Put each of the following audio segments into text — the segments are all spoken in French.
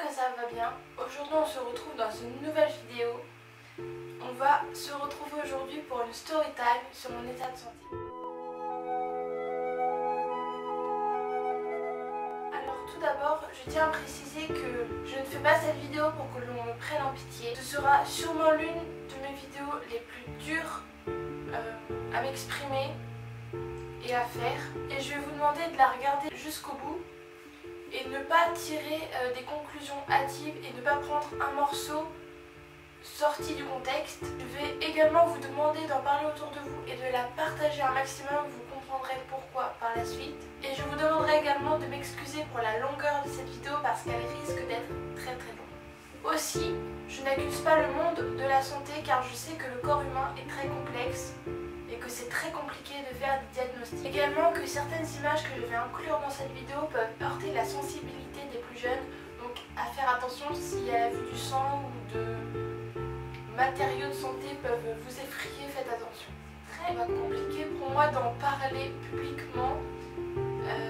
que ça va bien. Aujourd'hui on se retrouve dans une nouvelle vidéo. On va se retrouver aujourd'hui pour une story time sur mon état de santé. Alors tout d'abord, je tiens à préciser que je ne fais pas cette vidéo pour que l'on me prenne en pitié. Ce sera sûrement l'une de mes vidéos les plus dures à m'exprimer et à faire. Et je vais vous demander de la regarder jusqu'au bout et ne pas tirer des conclusions hâtives et ne pas prendre un morceau sorti du contexte. Je vais également vous demander d'en parler autour de vous et de la partager un maximum, vous comprendrez pourquoi par la suite. Et je vous demanderai également de m'excuser pour la longueur de cette vidéo parce qu'elle risque d'être très longue. Aussi, je n'accuse pas le monde de la santé car je sais que le corps humain est très complexe et que c'est très compliqué de faire des diagnostics. Également que certaines images que je vais inclure dans cette vidéo peuvent heurter la sensibilité des plus jeunes, donc à faire attention si à la vue du sang ou de matériaux de santé peuvent vous effrayer, faites attention. Très compliqué pour moi d'en parler publiquement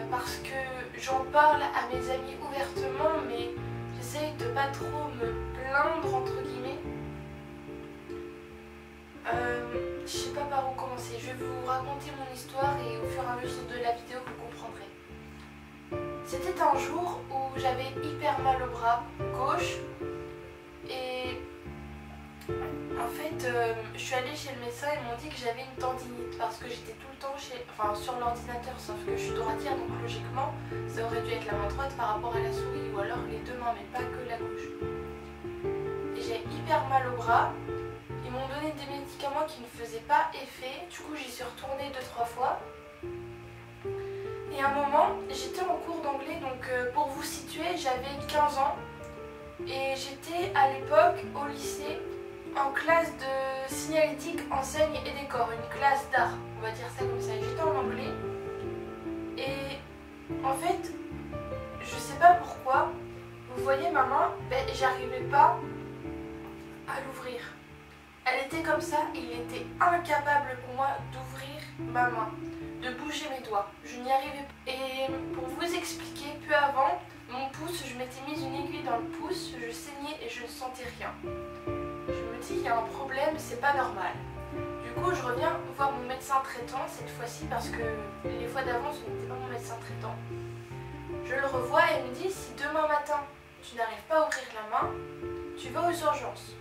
parce que j'en parle à mes amis ouvertement, mais j'essaye de pas trop me plaindre entre guillemets. Je sais pas par où commencer. Je vais vous raconter mon histoire et au fur et à mesure de la vidéo vous comprendrez. C'était un jour où j'avais hyper mal au bras gauche et en fait je suis allée chez le médecin et ils m'ont dit que j'avais une tendinite parce que j'étais tout le temps sur l'ordinateur, sauf que je suis droitière donc logiquement ça aurait dû être la main droite par rapport à la souris ou alors les deux mains mais pas que la gauche. Et j'ai hyper mal au bras. Ils m'ont donné des médicaments qui ne faisaient pas effet, du coup j'y suis retournée 2-3 fois. Et à un moment, j'étais en cours d'anglais, donc pour vous situer, j'avais 15 ans. Et j'étais à l'époque au lycée en classe de signalétique, enseigne et décor, une classe d'art, on va dire ça comme ça. J'étais en anglais et en fait, je sais pas pourquoi, vous voyez ma main, j'arrivais pas à l'ouvrir. Elle était comme ça et il était incapable pour moi d'ouvrir ma main, de bouger mes doigts. Je n'y arrivais pas. Et pour vous expliquer, peu avant, mon pouce, je m'étais mise une aiguille dans le pouce, je saignais et je ne sentais rien. Je me dis, il y a un problème, c'est pas normal. Du coup, je reviens voir mon médecin traitant cette fois-ci parce que les fois d'avant, ce n'était pas mon médecin traitant. Je le revois et il me dit, si demain matin, tu n'arrives pas à ouvrir la main, tu vas aux urgences.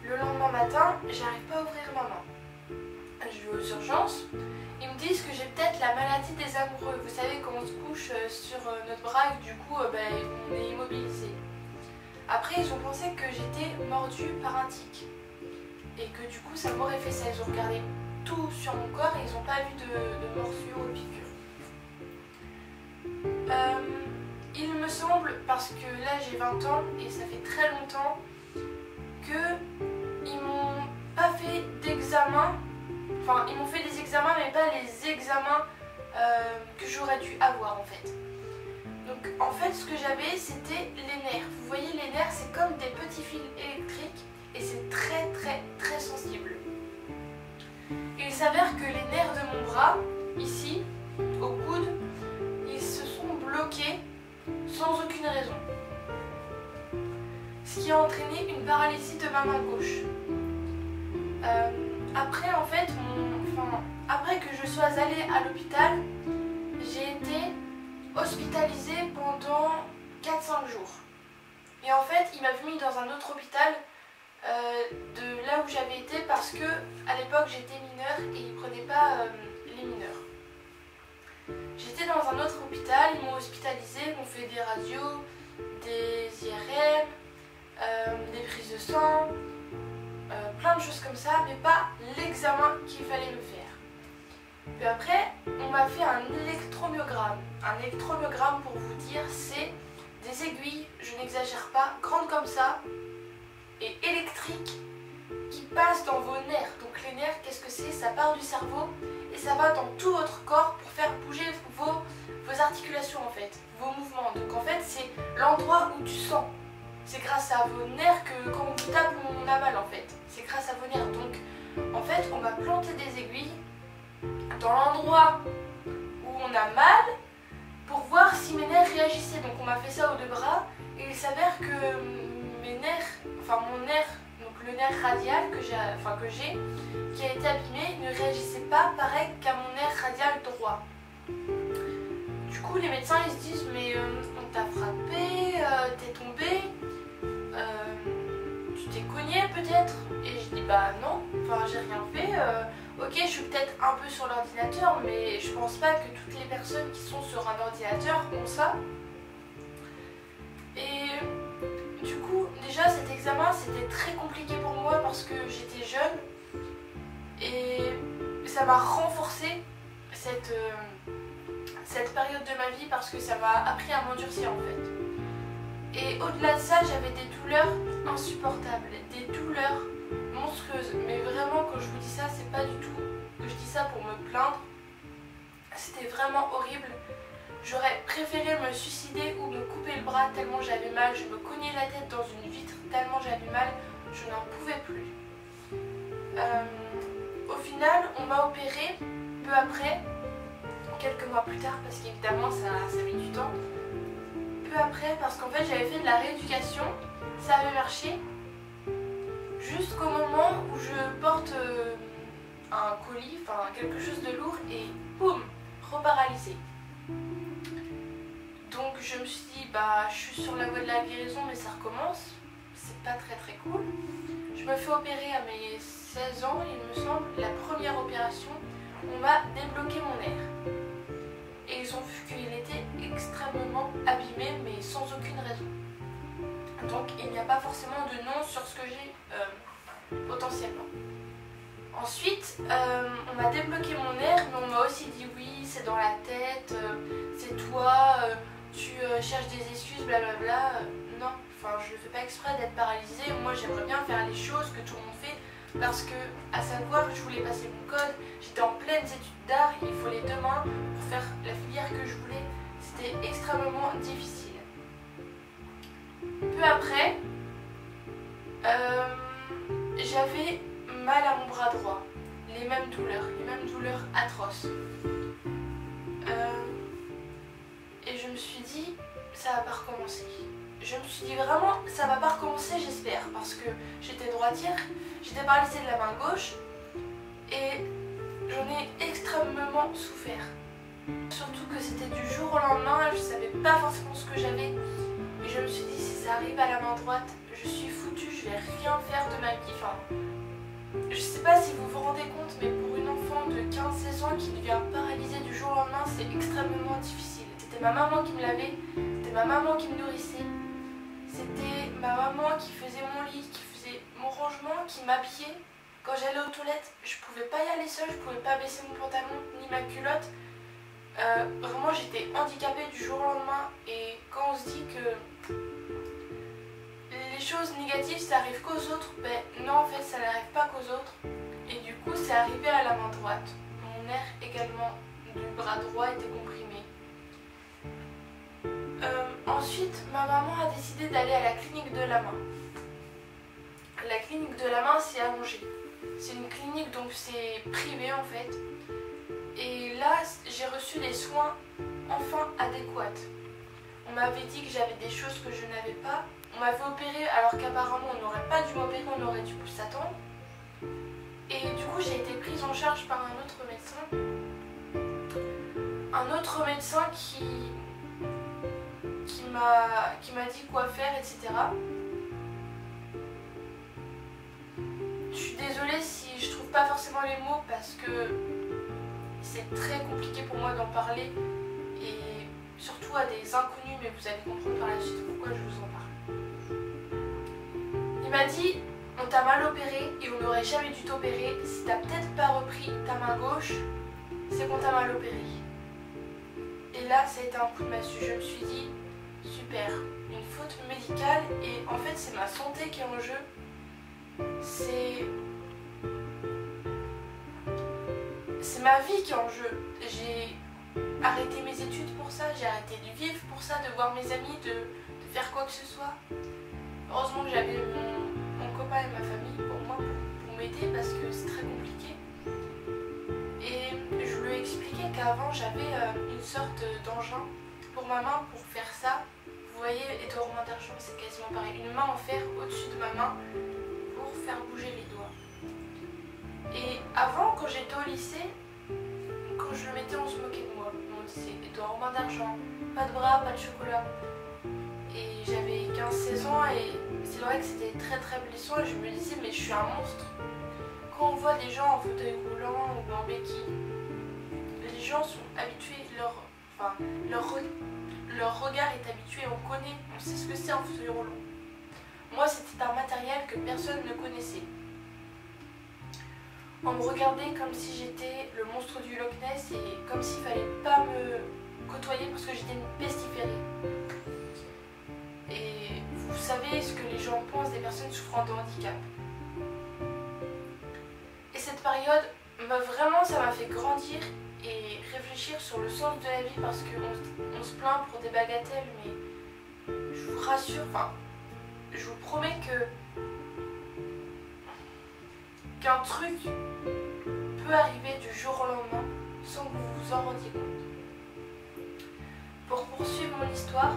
Le lendemain matin, j'arrive pas à ouvrir ma main. Je vais aux urgences. Ils me disent que j'ai peut-être la maladie des amoureux. Vous savez quand on se couche sur notre bras et du coup on est immobilisé. Après ils ont pensé que j'étais mordue par un tic. Et que du coup ça m'aurait fait ça. Ils ont regardé tout sur mon corps et ils n'ont pas vu de morsure ou de piqûre. Il me semble, parce que là j'ai 20 ans et ça fait très longtemps, que ils m'ont pas fait d'examen, enfin ils m'ont fait des examens mais pas les examens que j'aurais dû avoir en fait. Donc en fait ce que j'avais c'était les nerfs. Vous voyez les nerfs c'est comme des petits fils électriques et c'est très sensible. Et il s'avère que les nerfs de mon bras, ici, au coude, ils se sont bloqués sans aucune raison. Ce qui a entraîné une paralysie de ma main gauche. Après en fait, après que je sois allée à l'hôpital, j'ai été hospitalisée pendant 4-5 jours. Et en fait, il m'avait mis dans un autre hôpital de là où j'avais été parce que à l'époque j'étais mineure et ils ne prenaient pas les mineurs. J'étais dans un autre hôpital, ils m'ont hospitalisée, ils m'ont fait des radios, des IRM, des prises de sang, plein de choses comme ça, mais pas l'examen qu'il fallait me faire. Puis après, on m'a fait un électromyogramme. Un électromyogramme, pour vous dire, c'est des aiguilles, je n'exagère pas, grandes comme ça, et électriques, qui passent dans vos nerfs. Donc les nerfs, qu'est-ce que c'est? Ça part du cerveau et ça va dans tout votre corps pour faire bouger vos articulations en fait, vos mouvements. Donc en fait, c'est l'endroit où tu sens. C'est grâce à vos nerfs que quand on vous tape, on a mal en fait. C'est grâce à vos nerfs. Donc en fait, on va planter des aiguilles dans l'endroit où on a mal pour voir si mes nerfs réagissaient. Donc on m'a fait ça aux 2 bras et il s'avère que mes nerfs, enfin mon nerf, donc le nerf radial que j'ai, qui a été abîmé, ne réagissait pas pareil qu'à mon nerf radial droit. Du coup les médecins ils se disent mais on t'a frappé, t'es tombé, tu t'es cogné peut-être? Et je dis bah non, enfin j'ai rien fait. Ok, je suis peut-être un peu sur l'ordinateur, mais je pense pas que toutes les personnes qui sont sur un ordinateur ont ça. Et du coup, déjà cet examen c'était très compliqué pour moi parce que j'étais jeune et ça m'a renforcé cette période de ma vie parce que ça m'a appris à m'endurcir en fait. Et au-delà de ça, j'avais des douleurs insupportables, des douleurs monstrueuses. Mais vraiment, quand je vous dis ça, c'est pas du tout que je dis ça pour me plaindre. C'était vraiment horrible. J'aurais préféré me suicider ou me couper le bras tellement j'avais mal. Je me cognais la tête dans une vitre tellement j'avais mal. Je n'en pouvais plus. Au final, on m'a opéré peu après, quelques mois plus tard, parce qu'évidemment ça met du temps. Peu après, parce qu'en fait j'avais fait de la rééducation, ça avait marché, jusqu'au moment où je porte un colis, enfin quelque chose de lourd, et boum, reparalysée. Donc je me suis dit, bah je suis sur la voie de la guérison, mais ça recommence, c'est pas très cool. Je me fais opérer à mes 16 ans, il me semble, la première opération, on m'a débloqué mon nerf. Et ils ont vu qu'il était extrêmement abîmé, mais sans aucune raison. Donc il n'y a pas forcément de nom sur ce que j'ai potentiellement. Ensuite, on m'a débloqué mon nerf, mais on m'a aussi dit oui, c'est dans la tête, c'est toi, tu cherches des excuses, blablabla. Non, enfin je ne fais pas exprès d'être paralysée. Moi j'aimerais bien faire les choses que tout le monde fait. Parce que, à savoir, je voulais passer mon code, j'étais en pleines études d'art, il faut les 2 mains pour faire la filière que je voulais. C'était extrêmement difficile. Peu après, j'avais mal à mon bras droit, les mêmes douleurs atroces. Et je me suis dit, ça va pas recommencer. Je me suis dit vraiment, ça va pas recommencer, j'espère, parce que j'étais droitière, j'étais paralysée de la main gauche et j'en ai extrêmement souffert. Surtout que c'était du jour au lendemain, je savais pas forcément ce que j'avais et je me suis dit si ça arrive à la main droite, je suis foutue, je vais rien faire de ma vie. Enfin, je sais pas si vous vous rendez compte, mais pour une enfant de 15-16 ans qui devient paralysée du jour au lendemain, c'est extrêmement difficile. C'était ma maman qui me lavait, c'était ma maman qui me nourrissait. C'était ma maman qui faisait mon lit, qui faisait mon rangement, qui m'habillait. Quand j'allais aux toilettes, je pouvais pas y aller seule, je pouvais pas baisser mon pantalon ni ma culotte. Vraiment j'étais handicapée du jour au lendemain. Et quand on se dit que les choses négatives ça arrive qu'aux autres, ben non en fait ça n'arrive pas qu'aux autres. Et du coup c'est arrivé à la main droite. Mon nerf également du bras droit était comprimé. Ensuite, ma maman a décidé d'aller à la clinique de la main. La clinique de la main, c'est à Angers. C'est une clinique, donc c'est privé en fait. Et là, j'ai reçu des soins enfin adéquats. On m'avait dit que j'avais des choses que je n'avais pas. On m'avait opéré alors qu'apparemment on n'aurait pas dû m'opérer, on aurait dû s'attendre. Et du coup, j'ai été prise en charge par un autre médecin. Un autre médecin qui m'a dit quoi faire, etc. Je suis désolée si je trouve pas forcément les mots parce que c'est très compliqué pour moi d'en parler et surtout à des inconnus, mais vous allez comprendre par la suite pourquoi je vous en parle. Il m'a dit, on t'a mal opéré et on n'aurait jamais dû t'opérer. Si t'as peut-être pas repris ta main gauche, c'est qu'on t'a mal opéré. Et là, ça a été un coup de massue. Je me suis dit, super, une faute médicale et en fait c'est ma santé qui est en jeu. C'est ma vie qui est en jeu. J'ai arrêté mes études pour ça, j'ai arrêté de vivre pour ça, de voir mes amis, de faire quoi que ce soit. Heureusement que j'avais mon copain et ma famille pour moi, pour m'aider parce que c'est très compliqué. Et je lui ai expliqué qu'avant j'avais une sorte d'engin pour ma main, pour faire ça, vous voyez, Edouard main d'argent, c'est quasiment pareil. Une main en fer au-dessus de ma main pour faire bouger les doigts. Et avant, quand j'étais au lycée, quand je le mettais, on se moquait de moi. On disait Edouard main d'argent, pas de bras, pas de chocolat. Et j'avais 15-16 ans et c'est vrai que c'était très très blessant et je me disais mais je suis un monstre. Quand on voit des gens en fauteuil roulant ou en béquille, les gens sont habitués, leur regard est habitué, on connaît, on sait ce que c'est un fauteuil roulant. Moi c'était un matériel que personne ne connaissait. On me regardait comme si j'étais le monstre du Loch Ness et comme s'il fallait pas me côtoyer parce que j'étais une pestiférée. Et vous savez ce que les gens pensent des personnes souffrant de handicap. Et cette période, ça m'a fait grandir et réfléchir sur le sens de la vie parce qu'on se plaint pour des bagatelles, mais je vous rassure, je vous promets qu'un truc peut arriver du jour au lendemain sans que vous vous en rendiez compte. Pour poursuivre mon histoire,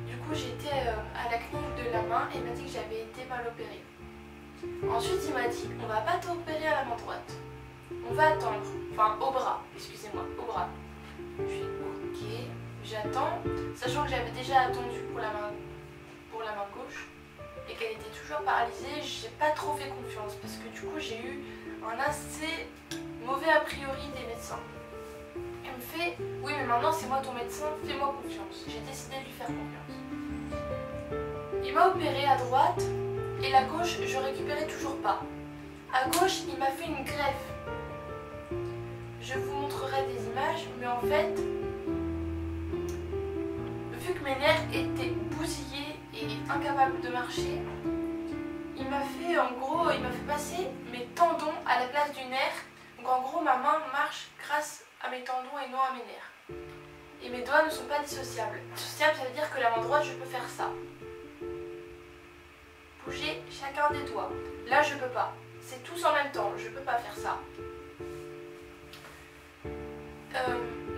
du coup j'étais à la clinique de la main et il m'a dit que j'avais été mal opérée. Ensuite il m'a dit on va pas t'opérer à la main droite, on va attendre, au bras, excusez-moi, au bras. Je suis ok, j'attends, sachant que j'avais déjà attendu pour la main gauche et qu'elle était toujours paralysée, j'ai pas trop fait confiance parce que du coup j'ai eu un assez mauvais a priori des médecins. Il me fait oui mais maintenant c'est moi ton médecin, fais-moi confiance. J'ai décidé de lui faire confiance. Il m'a opéré à droite et la gauche je récupérais toujours pas. À gauche il m'a fait une greffe. Je vous montrerai des images mais en fait vu que mes nerfs étaient bousillés et incapables de marcher, il m'a fait passer mes tendons à la place du nerf. Donc en gros ma main marche grâce à mes tendons et non à mes nerfs. Et mes doigts ne sont pas dissociables. Dissociable ça veut dire que la main droite je peux faire ça. Bouger chacun des doigts. Là je peux pas. C'est tous en même temps, je peux pas faire ça.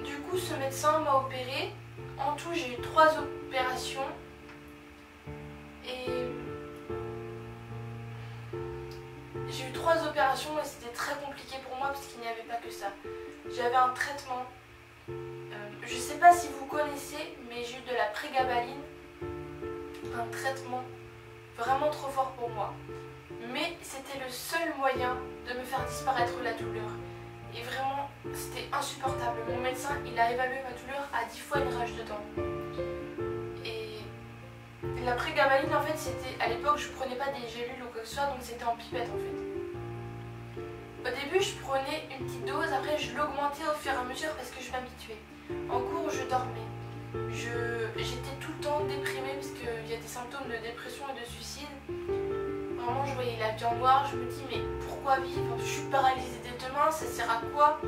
Du coup ce médecin m'a opéré. En tout j'ai eu 3 opérations. Et j'ai eu 3 opérations et c'était très compliqué pour moi parce qu'il n'y avait pas que ça. J'avais un traitement, je sais pas si vous connaissez, mais j'ai eu de la prégabaline, un traitement vraiment trop fort pour moi. Mais c'était le seul moyen de me faire disparaître la douleur. Et vraiment, c'était insupportable. Mon médecin, il a évalué ma douleur à 10 fois une rage de dents. Et la prégabaline, en fait, c'était à l'époque, je prenais pas des gélules ou quoi que ce soit, donc c'était en pipette en fait. Au début, je prenais une petite dose, après je l'augmentais au fur et à mesure parce que je m'habituais. En cours, je dormais. J'étais tout le temps déprimée parce qu'il y a des symptômes de dépression et de suicide. Vraiment, je voyais la vie en noir, je me dis mais pourquoi vivre? Je suis paralysée des 2 mains, ça sert à quoi?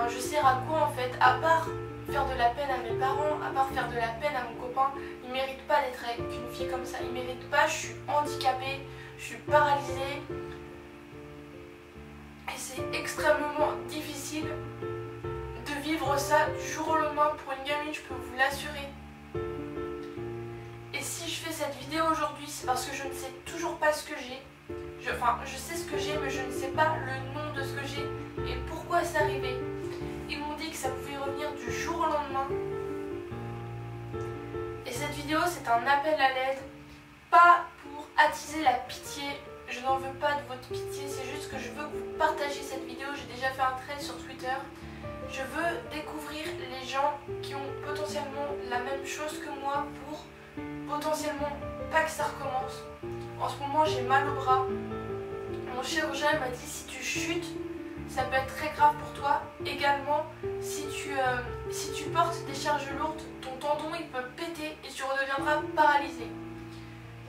Je sers à quoi en fait? À part faire de la peine à mes parents, à part faire de la peine à mon copain, il ne mérite pas d'être avec une fille comme ça. Il ne mérite pas, je suis handicapée, je suis paralysée. Et c'est extrêmement difficile de vivre ça du jour au lendemain pour une gamine, je peux vous l'assurer. Et si je fais cette vidéo aujourd'hui, c'est parce que je ne sais toujours pas ce que j'ai. Je sais ce que j'ai, mais je ne sais pas le nom de ce que j'ai et pourquoi c'est arrivé. Ils m'ont dit que ça pouvait revenir du jour au lendemain. Et cette vidéo, c'est un appel à l'aide, pas pour attiser la pitié. Je n'en veux pas de votre pitié, c'est juste que je veux que vous partagiez cette vidéo. J'ai déjà fait un thread sur Twitter. Je veux découvrir les gens qui ont potentiellement la même chose que moi pour potentiellement pas que ça recommence. En ce moment, j'ai mal au bras. Mon chirurgien m'a dit si tu chutes, ça peut être très grave pour toi. Également, si tu portes des charges lourdes, ton tendon il peut péter et tu redeviendras paralysé.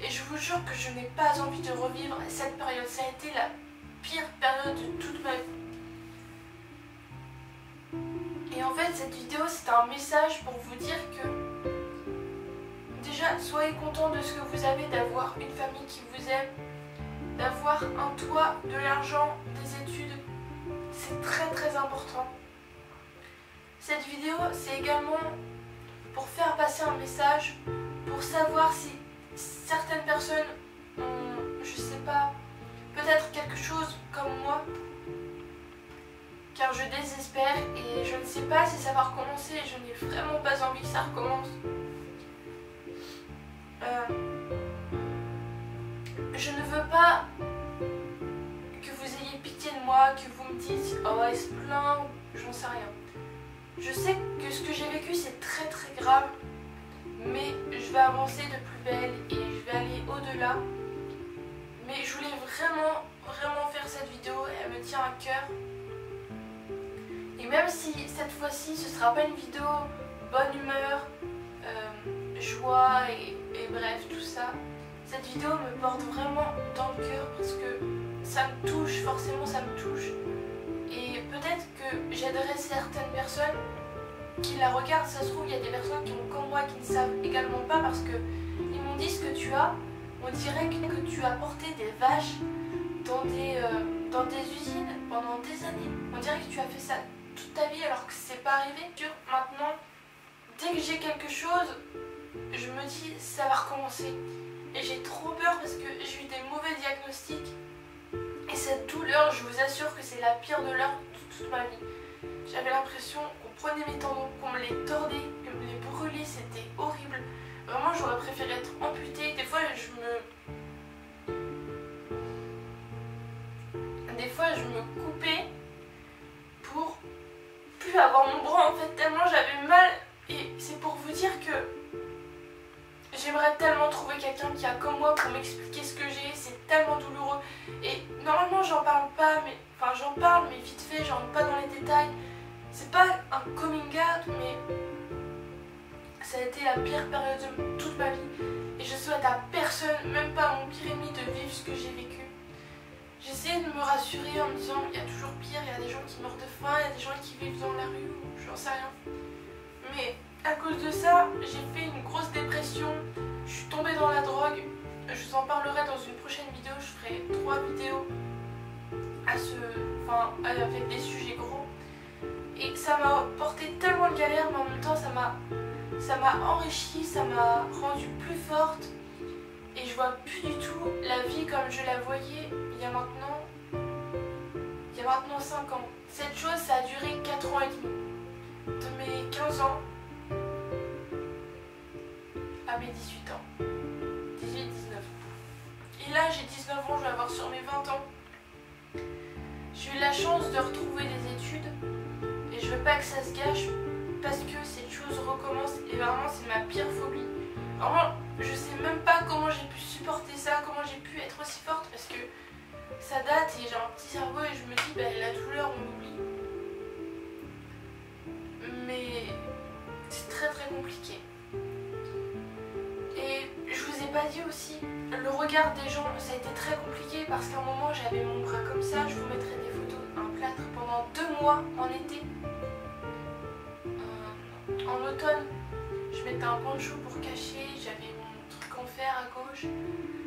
Et je vous jure que je n'ai pas envie de revivre cette période. Ça a été la pire période de toute ma vie. Et en fait, cette vidéo, c'est un message pour vous dire que déjà, soyez contents de ce que vous avez, d'avoir une famille qui vous aime, d'avoir un toit, de l'argent, des études. C'est très très important. Cette vidéo, c'est également pour faire passer un message, pour savoir si certaines personnes ont, je sais pas, peut-être quelque chose comme moi, car je désespère et je ne sais pas si ça va recommencer et je n'ai vraiment pas envie que ça recommence. Je ne veux pas que vous ayez pitié de moi, que vous me dites « Oh, elle se plaint », j'en sais rien. Je sais que ce que j'ai vécu c'est très très grave, mais je vais avancer de plus belle et je vais aller au-delà. Mais je voulais vraiment faire cette vidéo, elle me tient à cœur. Et même si cette fois-ci ce sera pas une vidéo bonne humeur, joie et bref tout ça, cette vidéo me porte vraiment dans le cœur parce que ça me touche, forcément ça me touche. Et peut-être que j'aiderai certaines personnes qui la regardent. Ça se trouve il y a des personnes qui ont comme moi qui ne savent également pas parce que ils m'ont dit ce que tu as. On dirait que tu as porté des vaches dans des usines pendant des années. On dirait que tu as fait ça toute ta vie alors que c'est pas arrivé. Maintenant, dès que j'ai quelque chose, je me dis ça va recommencer. Et j'ai trop peur parce que j'ai eu des mauvais diagnostics. Et cette douleur, je vous assure que c'est la pire douleur de toute ma vie. J'avais l'impression qu'on prenait mes tendons, qu'on me les tordait, qu'on me les brûlait, c'était horrible. Vraiment, j'aurais préféré être amputée. Des fois, je me coupais pour plus avoir mon bras en fait, tellement j'avais mal. Et c'est pour vous dire que j'aimerais tellement trouver quelqu'un qui a comme moi pour m'expliquer ce que j'ai, c'est tellement douloureux. Et normalement j'en parle pas, mais enfin j'en parle mais vite fait, j'en rentre pas dans les détails. C'est pas un coming out, mais ça a été la pire période de toute ma vie. Et je souhaite à personne, même pas à mon pire ennemi, de vivre ce que j'ai vécu. J'essayais de me rassurer en me disant il y a toujours pire, il y a des gens qui meurent de faim, il y a des gens qui vivent dans la rue, ou j'en sais rien. Mais à cause de ça, j'ai fait une grosse dépression, je suis tombée dans la drogue. Je vous en parlerai dans une prochaine vidéo, je ferai 3 vidéos avec des sujets gros. Et ça m'a porté tellement de galères, mais en même temps ça m'a enrichie, ça m'a rendue plus forte. Et je vois plus du tout la vie comme je la voyais il y a maintenant 5 ans. Cette chose, ça a duré 4 ans et demi. De mes 15 ans à mes 18 ans. 18-19. Et là, j'ai 19 ans, je vais avoir sur mes 20 ans. J'ai eu la chance de retrouver des études. Et je veux pas que ça se gâche parce que cette chose recommence. Et vraiment, c'est ma pire phobie. Vraiment, je sais même pas comment j'ai pu supporter ça, comment j'ai pu être aussi forte parce que ça date et j'ai un petit cerveau et je me dis bah, la douleur on l'oublie. Mais c'est très compliqué. Et je vous ai pas dit aussi, le regard des gens ça a été très compliqué parce qu'à un moment j'avais mon bras comme ça, je vous mettrai des photos, un plâtre pendant 2 mois en été. En automne, je mettais un poncho pour cacher, j'avais mon truc en fer à gauche.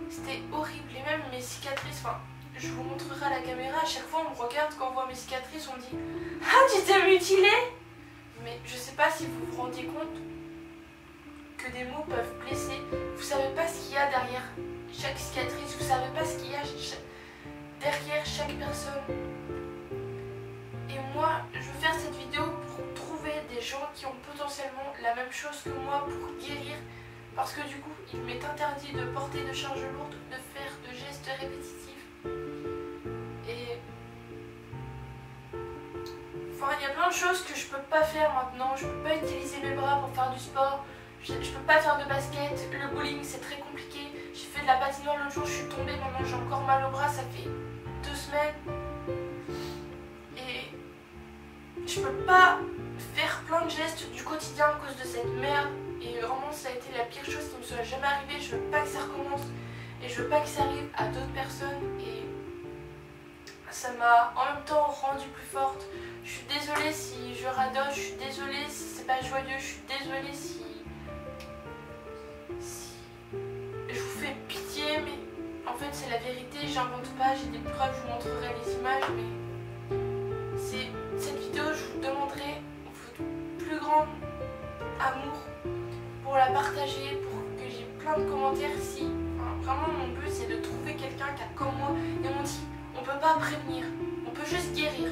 C'était horrible et même mes cicatrices, enfin, je vous montrerai à la caméra, à chaque fois on me regarde quand on voit mes cicatrices, on me dit « Ah, tu t'es mutilé !» Mais je sais pas si vous vous rendiez compte que des mots peuvent blesser. Vous savez pas ce qu'il y a derrière chaque cicatrice, vous savez pas ce qu'il y a derrière chaque personne. Et moi, je veux faire cette vidéo pour trouver des gens qui ont potentiellement la même chose que moi pour guérir. Parce que du coup, il m'est interdit de porter de charges lourdes, de faire de gestes répétitifs. Et... Enfin, il y a plein de choses que je peux pas faire maintenant. Je peux pas utiliser mes bras pour faire du sport. Je peux pas faire de basket. Le bowling, c'est très compliqué. J'ai fait de la patinoire l'autre jour, je suis tombée. Maintenant, j'ai encore mal au bras. Ça fait 2 semaines. Et... je peux pas faire plein de gestes du quotidien à cause de cette merde. Et vraiment ça a été la pire chose qui me soit jamais arrivée. Je veux pas que ça recommence. Et je veux pas que ça arrive à d'autres personnes. Et ça m'a en même temps rendue plus forte. Je suis désolée si je radote. Je suis désolée si c'est pas joyeux. Je suis désolée si je vous fais pitié. Mais en fait c'est la vérité. J'invente pas. J'ai des preuves. Je vous montrerai les images. Mais cette vidéo, je vous demanderai votre plus grand amour la partager, pour que j'ai plein de commentaires si... Enfin, vraiment mon but c'est de trouver quelqu'un qui a comme moi. Et on dit, on peut pas prévenir, on peut juste guérir.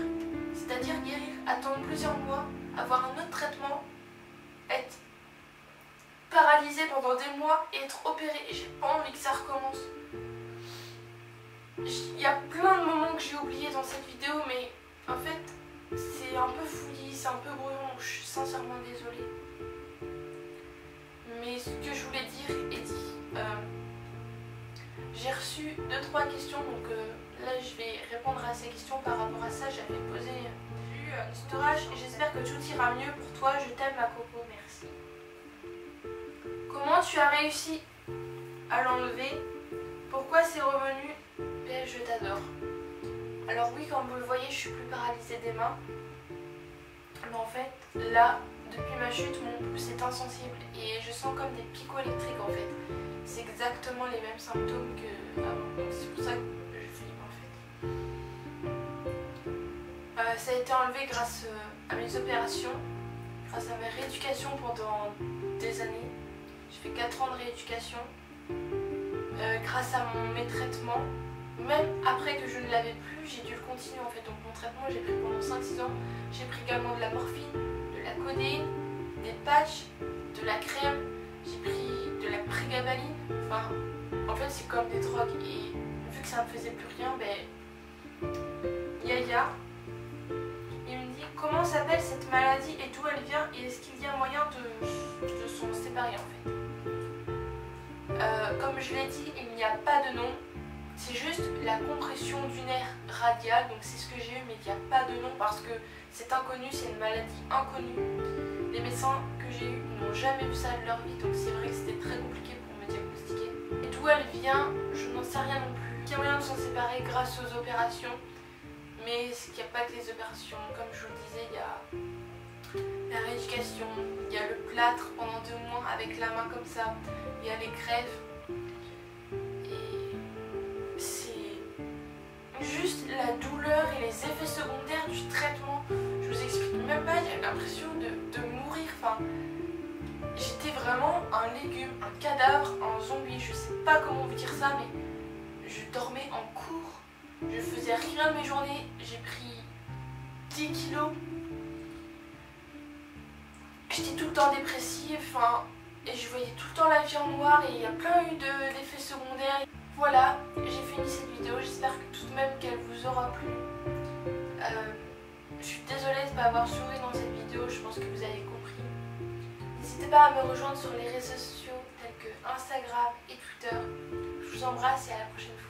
C'est-à-dire guérir, attendre plusieurs mois, avoir un autre traitement, être paralysé pendant des mois et être opéré. Et j'ai pas envie que ça recommence. Il y a plein de moments que j'ai oubliés dans cette vidéo, mais en fait c'est un peu fouillis, c'est un peu brouillon, donc je suis sincèrement désolée. Mais ce que je voulais dire est dit. J'ai reçu 2-3 questions, donc là je vais répondre à ces questions par rapport à ça. J'avais posé un storage et j'espère que tout ira mieux pour toi. Je t'aime ma coco, merci. Comment tu as réussi à l'enlever? Pourquoi c'est revenu? Et je t'adore. Alors oui, comme vous le voyez, je suis plus paralysée des mains. Mais en fait, là, depuis ma chute, mon pouce est insensible et je sens comme des picots électriques en fait. C'est exactement les mêmes symptômes qu'avant. Donc c'est pour ça que je flippe en fait. Ça a été enlevé grâce à mes opérations, grâce à ma rééducation pendant des années. J'ai fait 4 ans de rééducation. Grâce à mes traitements. Même après que je ne l'avais plus, j'ai dû le continuer en fait. Donc mon traitement, j'ai pris pendant 5-6 ans. J'ai pris également de la morphine, de la codéine, des patchs, de la crème. J'ai pris de la prégabaline. Enfin, en fait, c'est comme des drogues. Et vu que ça ne me faisait plus rien, ben, Yaya, il me dit comment s'appelle cette maladie et d'où elle vient et est-ce qu'il y a moyen de s'en séparer en fait. Comme je l'ai dit, il n'y a pas de nom. C'est juste la compression du nerf radial, donc c'est ce que j'ai eu, mais il n'y a pas de nom parce que c'est inconnu, c'est une maladie inconnue. Les médecins que j'ai eus n'ont jamais vu ça de leur vie, donc c'est vrai que c'était très compliqué pour me diagnostiquer. Et d'où elle vient, je n'en sais rien non plus. Il y a moyen de s'en séparer grâce aux opérations, mais il n'y a pas que les opérations. Comme je vous le disais, il y a la rééducation, il y a le plâtre pendant 2 mois avec la main comme ça, il y a les greffes. Juste la douleur et les effets secondaires du traitement, je vous explique même pas, j'avais l'impression de mourir. Enfin, j'étais vraiment un légume, un cadavre, un zombie, je sais pas comment vous dire ça, mais je dormais en cours, je faisais rien de mes journées, j'ai pris 10 kilos, j'étais tout le temps dépressive, enfin, et je voyais tout le temps la vie en noir et il y a plein eu d'effets secondaires. Voilà, j'ai fini cette vidéo, j'espère que tout de même qu'elle vous aura plu. Je suis désolée de ne pas avoir souri dans cette vidéo, je pense que vous avez compris. N'hésitez pas à me rejoindre sur les réseaux sociaux tels que Instagram et Twitter. Je vous embrasse et à la prochaine fois.